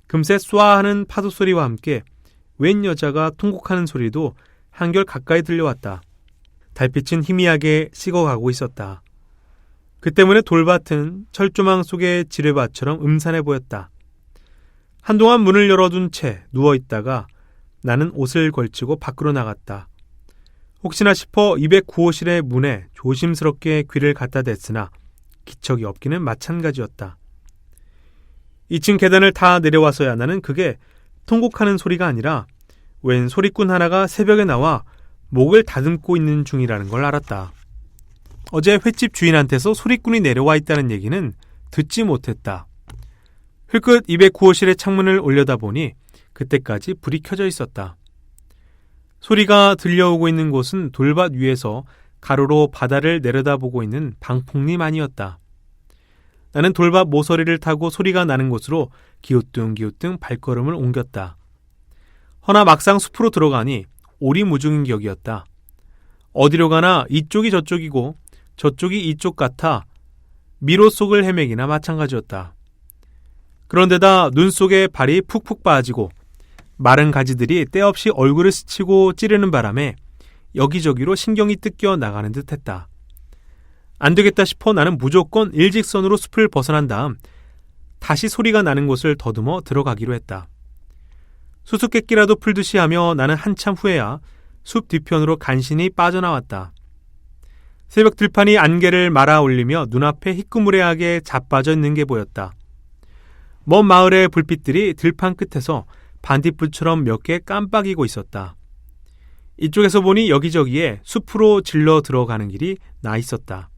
금세 쏴 하는 파도 소리와 함께 웬 여자가 통곡하는 소리도 한결 가까이 들려왔다. 달빛은 희미하게 식어가고 있었다. 그 때문에 돌밭은 철조망 속의 지뢰밭처럼 음산해 보였다. 한동안 문을 열어둔 채 누워있다가 나는 옷을 걸치고 밖으로 나갔다. 혹시나 싶어 209호실의 문에 조심스럽게 귀를 갖다 댔으나 기척이 없기는 마찬가지였다. 2층 계단을 다 내려와서야 나는 그게 통곡하는 소리가 아니라 웬 소리꾼 하나가 새벽에 나와 목을 다듬고 있는 중이라는 걸 알았다. 어제 횟집 주인한테서 소리꾼이 내려와 있다는 얘기는 듣지 못했다. 흘끗 209호실의 창문을 올려다보니 그때까지 불이 켜져 있었다. 소리가 들려오고 있는 곳은 돌밭 위에서 가로로 바다를 내려다보고 있는 방풍림 아니었다. 나는 돌밭 모서리를 타고 소리가 나는 곳으로 기우뚱기우뚱 발걸음을 옮겼다. 허나 막상 숲으로 들어가니 오리무중인 격이었다. 어디로 가나 이쪽이 저쪽이고 저쪽이 이쪽 같아 미로 속을 헤매기나 마찬가지였다. 그런데다 눈 속에 발이 푹푹 빠지고 마른 가지들이 때없이 얼굴을 스치고 찌르는 바람에 여기저기로 신경이 뜯겨 나가는 듯했다. 안 되겠다 싶어 나는 무조건 일직선으로 숲을 벗어난 다음 다시 소리가 나는 곳을 더듬어 들어가기로 했다. 수수께끼라도 풀듯이 하며 나는 한참 후에야 숲 뒤편으로 간신히 빠져나왔다. 새벽 들판이 안개를 말아 올리며 눈앞에 희끄무레하게 자빠져 있는 게 보였다. 먼 마을의 불빛들이 들판 끝에서 반딧불처럼 몇 개 깜빡이고 있었다. 이쪽에서 보니 여기저기에 숲으로 질러 들어가는 길이 나 있었다.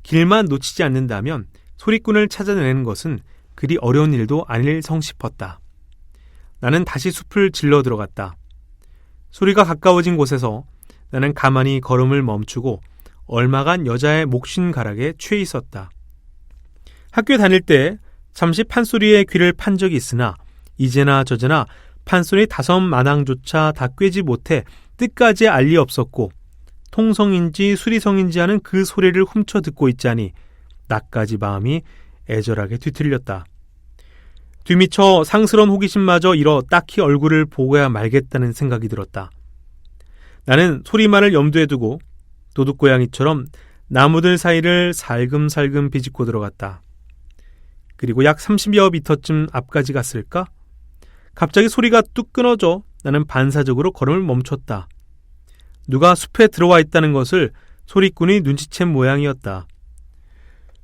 길만 놓치지 않는다면 소리꾼을 찾아내는 것은 그리 어려운 일도 아닐 성 싶었다. 나는 다시 숲을 질러 들어갔다. 소리가 가까워진 곳에서 나는 가만히 걸음을 멈추고 얼마간 여자의 목신가락에 취해 있었다. 학교에 다닐 때 잠시 판소리에 귀를 판 적이 있으나 이제나 저제나 판소리 5마당조차 다 꿰지 못해 뜻까지 알 리 없었고 통성인지 수리성인지 하는 그 소리를 훔쳐 듣고 있자니 나까지 마음이 애절하게 뒤틀렸다. 뒤미쳐 상스러운 호기심마저 잃어 딱히 얼굴을 보고야 말겠다는 생각이 들었다. 나는 소리만을 염두에 두고 도둑고양이처럼 나무들 사이를 살금살금 비집고 들어갔다. 그리고 약 30여 미터쯤 앞까지 갔을까? 갑자기 소리가 뚝 끊어져 나는 반사적으로 걸음을 멈췄다. 누가 숲에 들어와 있다는 것을 소리꾼이 눈치챈 모양이었다.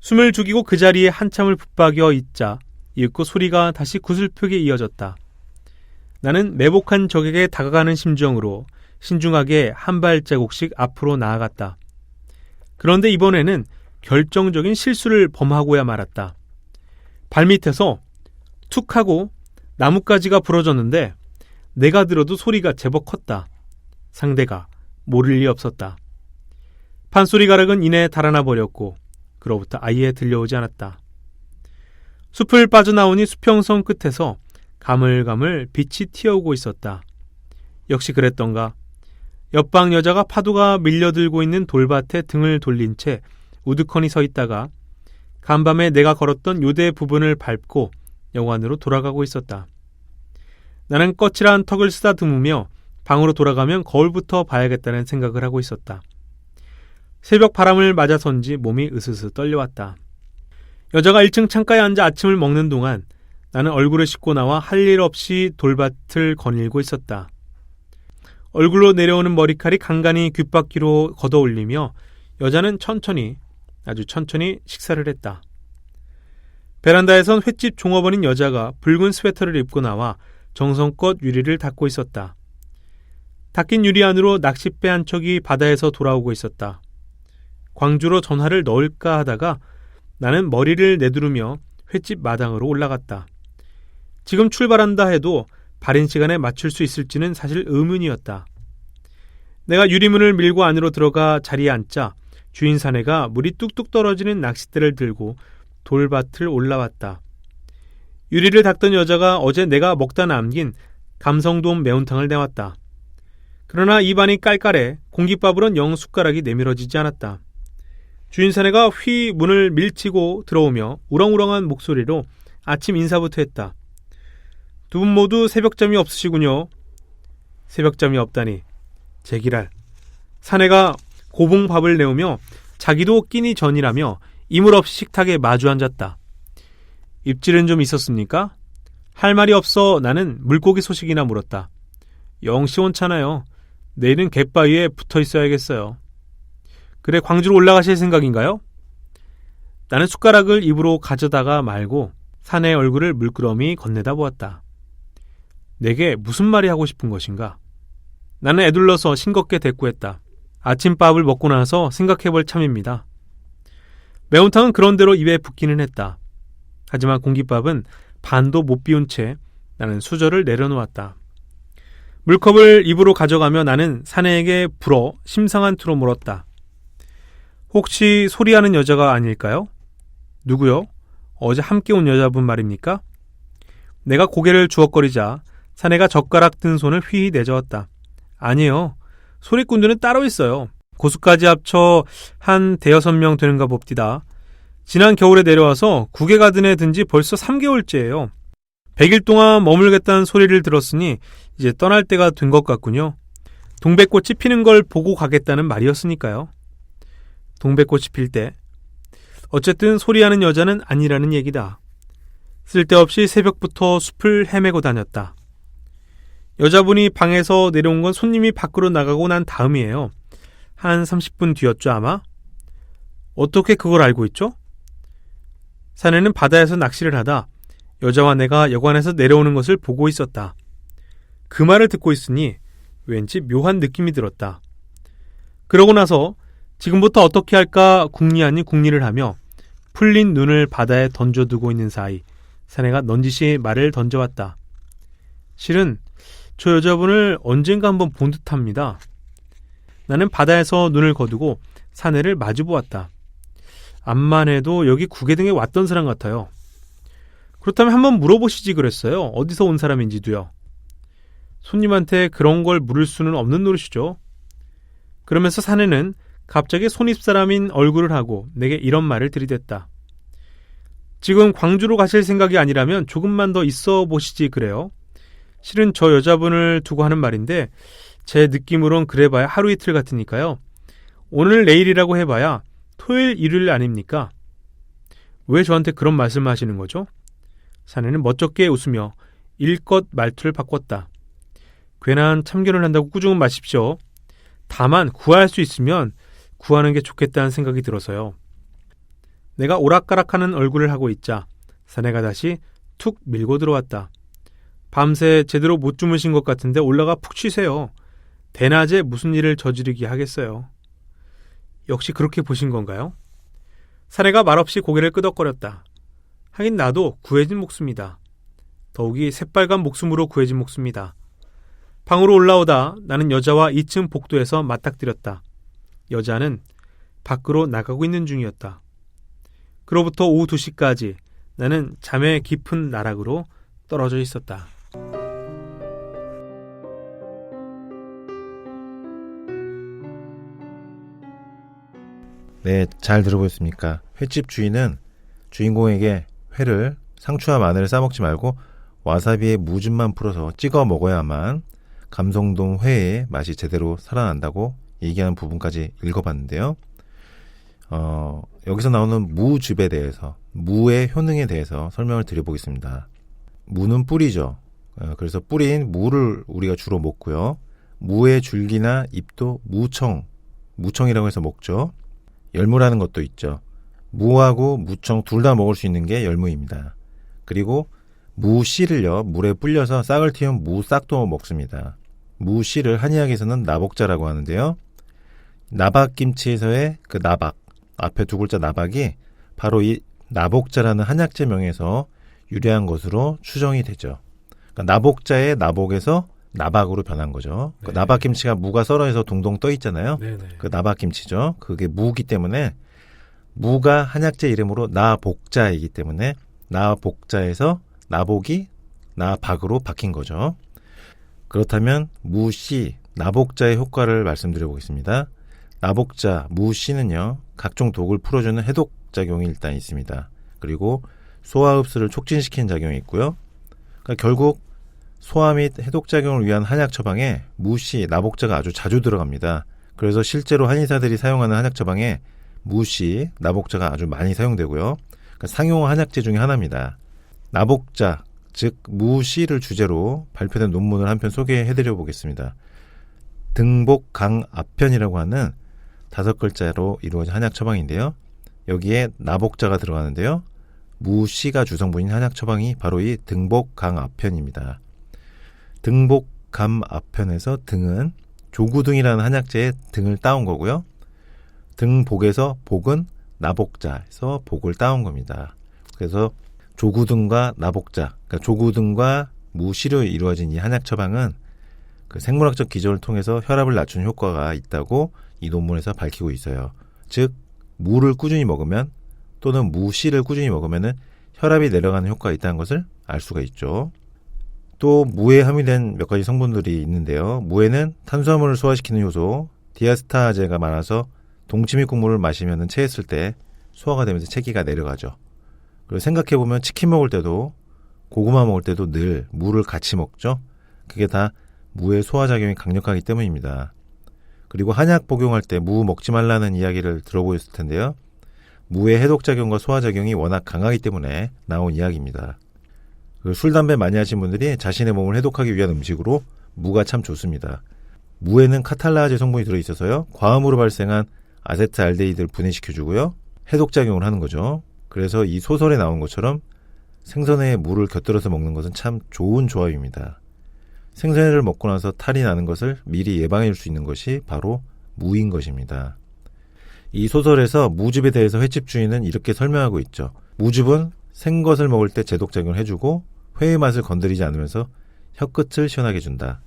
숨을 죽이고 그 자리에 한참을 붙박여 있자 이윽고 소리가 다시 구슬프게 이어졌다. 나는 매복한 적에게 다가가는 심정으로 신중하게 한 발자국씩 앞으로 나아갔다. 그런데 이번에는 결정적인 실수를 범하고야 말았다. 발밑에서 툭 하고 나뭇가지가 부러졌는데 내가 들어도 소리가 제법 컸다. 상대가 모를 리 없었다. 판소리 가락은 이내 달아나 버렸고 그로부터 아예 들려오지 않았다. 숲을 빠져나오니 수평선 끝에서 가물가물 빛이 튀어오고 있었다. 역시 그랬던가. 옆방 여자가 파도가 밀려들고 있는 돌밭에 등을 돌린 채 우두커니 서 있다가 간밤에 내가 걸었던 요대 부분을 밟고 영안으로 돌아가고 있었다. 나는 거칠한 턱을 쓰다듬으며 방으로 돌아가면 거울부터 봐야겠다는 생각을 하고 있었다. 새벽 바람을 맞아선지 몸이 으스스 떨려왔다. 여자가 1층 창가에 앉아 아침을 먹는 동안 나는 얼굴을 씻고 나와 할 일 없이 돌밭을 거닐고 있었다. 얼굴로 내려오는 머리칼이 간간히 귓바퀴로 걷어올리며 여자는 아주 천천히 식사를 했다. 베란다에선 횟집 종업원인 여자가 붉은 스웨터를 입고 나와 정성껏 유리를 닦고 있었다. 닦인 유리 안으로 낚싯배 한 척이 바다에서 돌아오고 있었다. 광주로 전화를 넣을까 하다가 나는 머리를 내두르며 횟집 마당으로 올라갔다. 지금 출발한다 해도 발인 시간에 맞출 수 있을지는 사실 의문이었다. 내가 유리문을 밀고 안으로 들어가 자리에 앉자 주인 사내가 물이 뚝뚝 떨어지는 낚싯대를 들고 돌밭을 올라왔다. 유리를 닦던 여자가 어제 내가 먹다 남긴 감성돔 매운탕을 내왔다. 그러나 입안이 깔깔해 공깃밥으론 영 숟가락이 내밀어지지 않았다. 주인 사내가 휘 문을 밀치고 들어오며 우렁우렁한 목소리로 아침 인사부터 했다. 두 분 모두 새벽잠이 없으시군요. 새벽잠이 없다니. 제기랄. 사내가 고봉밥을 내오며 자기도 끼니 전이라며 이물 없이 식탁에 마주 앉았다. 입질은 좀 있었습니까? 할 말이 없어 나는 물고기 소식이나 물었다. 영 시원찮아요. 내일은 갯바위에 붙어 있어야겠어요. 그래, 광주로 올라가실 생각인가요? 나는 숟가락을 입으로 가져다가 말고 사내의 얼굴을 물끄러미 건네다 보았다. 내게 무슨 말이 하고 싶은 것인가? 나는 애둘러서 싱겁게 대꾸했다. 아침밥을 먹고 나서 생각해볼 참입니다. 매운탕은 그런대로 입에 붙기는 했다. 하지만 공깃밥은 반도 못 비운 채 나는 수저를 내려놓았다. 물컵을 입으로 가져가며 나는 사내에게 불어 심상한 투로 물었다. 혹시 소리하는 여자가 아닐까요? 누구요? 어제 함께 온 여자분 말입니까? 내가 고개를 주걱거리자 사내가 젓가락 든 손을 휘휘 내저었다. 아니에요. 소리꾼들은 따로 있어요. 고수까지 합쳐 한 5-6명 되는가 봅디다. 지난 겨울에 내려와서 국외 가든에 든 지 벌써 3개월째예요. 100일 동안 머물겠다는 소리를 들었으니 이제 떠날 때가 된 것 같군요. 동백꽃이 피는 걸 보고 가겠다는 말이었으니까요. 동백꽃이 필 때. 어쨌든 소리하는 여자는 아니라는 얘기다. 쓸데없이 새벽부터 숲을 헤매고 다녔다. 여자분이 방에서 내려온 건 손님이 밖으로 나가고 난 다음이에요. 한 30분 뒤였죠 아마? 어떻게 그걸 알고 있죠? 사내는 바다에서 낚시를 하다 여자와 내가 여관에서 내려오는 것을 보고 있었다. 그 말을 듣고 있으니 왠지 묘한 느낌이 들었다. 그러고 나서 지금부터 어떻게 할까 궁리 아닌 궁리를 하며 풀린 눈을 바다에 던져두고 있는 사이 사내가 넌지시 말을 던져왔다. 실은 저 여자분을 언젠가 한번 본 듯합니다. 나는 바다에서 눈을 거두고 사내를 마주보았다. 암만 해도 여기 구계등에 왔던 사람 같아요. 그렇다면 한번 물어보시지 그랬어요. 어디서 온 사람인지도요. 손님한테 그런 걸 물을 수는 없는 노릇이죠. 그러면서 사내는 갑자기 손입사람인 얼굴을 하고 내게 이런 말을 들이댔다. 지금 광주로 가실 생각이 아니라면 조금만 더 있어 보시지 그래요. 실은 저 여자분을 두고 하는 말인데 제 느낌으론 그래봐야 하루 이틀 같으니까요. 오늘 내일이라고 해봐야 토요일 일요일 아닙니까? 왜 저한테 그런 말씀하시는 거죠? 사내는 멋쩍게 웃으며 일껏 말투를 바꿨다. 괜한 참견을 한다고 꾸중은 마십시오. 다만 구할 수 있으면 구하는 게 좋겠다는 생각이 들어서요. 내가 오락가락하는 얼굴을 하고 있자 사내가 다시 툭 밀고 들어왔다. 밤새 제대로 못 주무신 것 같은데 올라가 푹 쉬세요. 대낮에 무슨 일을 저지르게 하겠어요. 역시 그렇게 보신 건가요? 사내가 말없이 고개를 끄덕거렸다. 하긴 나도 구해진 목숨이다. 더욱이 새빨간 목숨으로 구해진 목숨이다. 방으로 올라오다 나는 여자와 2층 복도에서 맞닥뜨렸다. 여자는 밖으로 나가고 있는 중이었다. 그로부터 오후 2시까지 나는 잠에 깊은 나락으로 떨어져 있었다. 네, 잘 들어보셨습니까? 횟집 주인은 주인공에게 회를 상추와 마늘을 싸먹지 말고 와사비에 무즙만 풀어서 찍어 먹어야만 감성돔 회의 맛이 제대로 살아난다고 얘기하는 부분까지 읽어봤는데요. 여기서 나오는 무즙에 대해서, 무의 효능에 대해서 설명을 드려보겠습니다. 무는 뿌리죠. 그래서 뿌리인 무를 우리가 주로 먹고요. 무의 줄기나 잎도 무청이라고 해서 먹죠. 열무라는 것도 있죠. 무하고 무청 둘 다 먹을 수 있는 게 열무입니다. 그리고 무씨를요, 물에 불려서 싹을 틔운 무싹도 먹습니다. 무씨를 한의학에서는 나복자라고 하는데요. 나박김치에서의 그 나박, 앞에 두 글자 나박이 바로 이 나복자라는 한약재 명에서 유래한 것으로 추정이 되죠. 그러니까 나복자의 나복에서 나박으로 변한 거죠. 네. 그 나박김치가 무가 썰어서 동동 떠 있잖아요. 네네. 그 나박김치죠. 그게 무기 때문에 무가 한약재 이름으로 나복자이기 때문에 나복자에서 나복이 나박으로 바뀐 거죠. 그렇다면 무씨, 나복자의 효과를 말씀드려 보겠습니다. 나복자, 무씨는요, 각종 독을 풀어주는 해독작용이 일단 있습니다. 그리고 소화흡수를 촉진시키는 작용이 있고요. 그러니까 결국 소화 및 해독작용을 위한 한약 처방에 무씨, 나복자가 아주 자주 들어갑니다. 그래서 실제로 한의사들이 사용하는 한약 처방에 무씨, 나복자가 아주 많이 사용되고요. 그러니까 상용 한약재 중에 하나입니다. 나복자, 즉 무씨를 주제로 발표된 논문을 한 편 소개해드려 보겠습니다. 등복강압편이라고 하는 5글자로 이루어진 한약 처방인데요. 여기에 나복자가 들어가는데요. 무씨가 주성분인 한약 처방이 바로 이 등복강압편입니다. 등복감압편에서 등은 조구등이라는 한약재의 등을 따온 거고요. 등복에서 복은 나복자에서 복을 따온 겁니다. 그래서 조구등과 나복자, 그러니까 조구등과 무씨로 이루어진 이 한약 처방은 그 생물학적 기전을 통해서 혈압을 낮추는 효과가 있다고 이 논문에서 밝히고 있어요. 즉 무를 꾸준히 먹으면 또는 무씨를 꾸준히 먹으면 혈압이 내려가는 효과가 있다는 것을 알 수가 있죠. 또 무에 함유된 몇 가지 성분들이 있는데요. 무에는 탄수화물을 소화시키는 효소 디아스타제가 많아서 동치미 국물을 마시면 체했을 때 소화가 되면서 체기가 내려가죠. 그리고 생각해보면 치킨 먹을 때도 고구마 먹을 때도 늘 무를 같이 먹죠. 그게 다 무의 소화작용이 강력하기 때문입니다. 그리고 한약 복용할 때 무 먹지 말라는 이야기를 들어보셨을 텐데요. 무의 해독작용과 소화작용이 워낙 강하기 때문에 나온 이야기입니다. 술, 담배 많이 하신 분들이 자신의 몸을 해독하기 위한 음식으로 무가 참 좋습니다. 무에는 카탈라제 성분이 들어있어서요. 과음으로 발생한 아세트알데히드를 분해시켜주고요. 해독작용을 하는 거죠. 그래서 이 소설에 나온 것처럼 생선회에 무를 곁들여서 먹는 것은 참 좋은 조합입니다. 생선회를 먹고 나서 탈이 나는 것을 미리 예방해 줄 수 있는 것이 바로 무인 것입니다. 이 소설에서 무즙에 대해서 횟집 주인은 이렇게 설명하고 있죠. 무즙은 생것을 먹을 때 제독작용을 해주고 회의 맛을 건드리지 않으면서 혀끝을 시원하게 준다.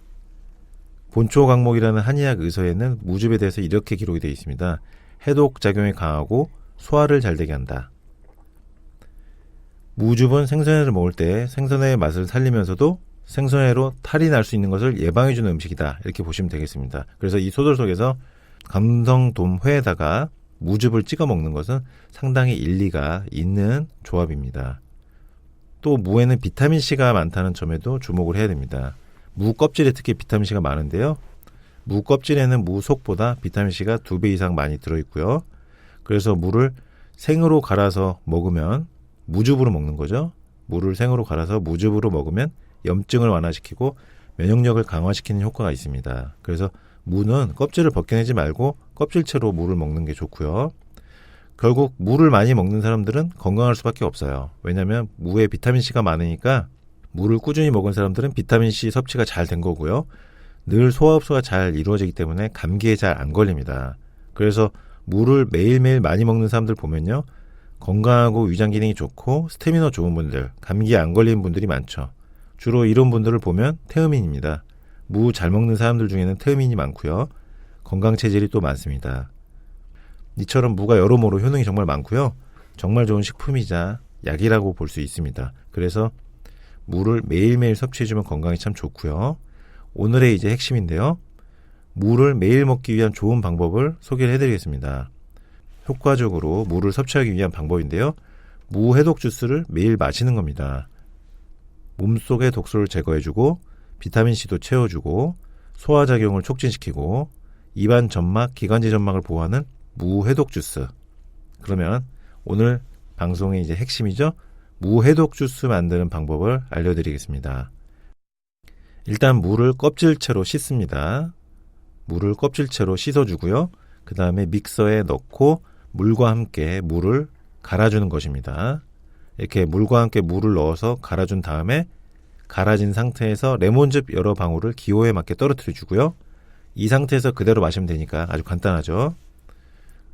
본초 강목이라는 한의학 의서에는 무즙에 대해서 이렇게 기록이 되어 있습니다. 해독작용이 강하고 소화를 잘 되게 한다. 무즙은 생선회를 먹을 때 생선회의 맛을 살리면서도 생선회로 탈이 날 수 있는 것을 예방해주는 음식이다. 이렇게 보시면 되겠습니다. 그래서 이 소설 속에서 감성돔회에다가 무즙을 찍어 먹는 것은 상당히 일리가 있는 조합입니다. 또 무에는 비타민C가 많다는 점에도 주목을 해야 됩니다. 무 껍질에 특히 비타민C가 많은데요. 무 껍질에는 무 속보다 비타민C가 2배 이상 많이 들어있고요. 그래서 무를 생으로 갈아서 먹으면 무즙으로 먹는 거죠. 무를 생으로 갈아서 무즙으로 먹으면 염증을 완화시키고 면역력을 강화시키는 효과가 있습니다. 그래서 무는 껍질을 벗겨내지 말고 껍질채로 무를 먹는 게 좋고요. 결국 무를 많이 먹는 사람들은 건강할 수밖에 없어요. 왜냐하면 무에 비타민C가 많으니까 무를 꾸준히 먹은 사람들은 비타민C 섭취가 잘 된 거고요. 늘 소화 흡수가 잘 이루어지기 때문에 감기에 잘 안 걸립니다. 그래서 무를 매일매일 많이 먹는 사람들 보면요. 건강하고 위장 기능이 좋고 스태미너 좋은 분들, 감기에 안 걸리는 분들이 많죠. 주로 이런 분들을 보면 태음인입니다. 무 잘 먹는 사람들 중에는 태음인이 많고요. 건강 체질이 또 많습니다. 이처럼 무가 여러모로 효능이 정말 많고요. 정말 좋은 식품이자 약이라고 볼 수 있습니다. 그래서 무를 매일매일 섭취해주면 건강이 참 좋고요. 오늘의 이제 핵심인데요. 무를 매일 먹기 위한 좋은 방법을 소개를 해드리겠습니다. 효과적으로 무를 섭취하기 위한 방법인데요. 무 해독 주스를 매일 마시는 겁니다. 몸속의 독소를 제거해주고 비타민C도 채워주고 소화작용을 촉진시키고 입안 점막, 기관지 점막을 보호하는 무 해독 주스. 그러면 오늘 방송의 이제 핵심이죠. 무 해독 주스 만드는 방법을 알려드리겠습니다. 일단 무를 껍질채로 씻습니다. 무를 껍질채로 씻어주고요. 그 다음에 믹서에 넣고 물과 함께 물을 갈아주는 것입니다. 이렇게 물과 함께 물을 넣어서 갈아준 다음에 갈아진 상태에서 레몬즙 여러 방울을 기호에 맞게 떨어뜨려 주고요. 이 상태에서 그대로 마시면 되니까 아주 간단하죠.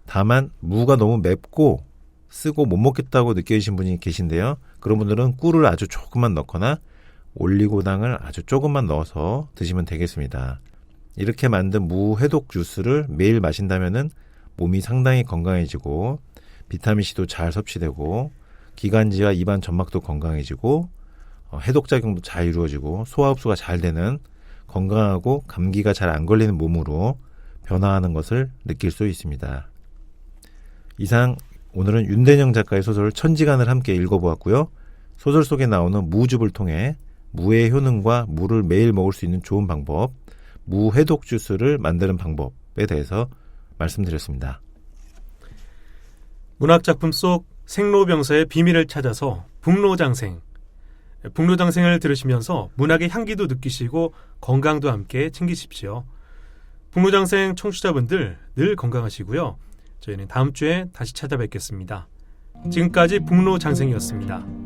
다만 무가 너무 맵고 쓰고 못 먹겠다고 느껴지신 분이 계신데요. 그런 분들은 꿀을 아주 조금만 넣거나 올리고당을 아주 조금만 넣어서 드시면 되겠습니다. 이렇게 만든 무 해독 주스를 매일 마신다면은 몸이 상당히 건강해지고 비타민C도 잘 섭취되고 기관지와 입안 점막도 건강해지고 해독작용도 잘 이루어지고 소화 흡수가 잘 되는 건강하고 감기가 잘 안 걸리는 몸으로 변화하는 것을 느낄 수 있습니다. 이상 오늘은 윤대영 작가의 소설 천지간을 함께 읽어보았고요. 소설 속에 나오는 무즙을 통해 무의 효능과 무를 매일 먹을 수 있는 좋은 방법, 무 해독 주스를 만드는 방법에 대해서 말씀드렸습니다. 문학작품 속 생로병사의 비밀을 찾아서 북로장생. 북로장생을 들으시면서 문학의 향기도 느끼시고 건강도 함께 챙기십시오. 북로장생 청취자분들 늘 건강하시고요. 저희는 다음 주에 다시 찾아뵙겠습니다. 지금까지 북로장생이었습니다.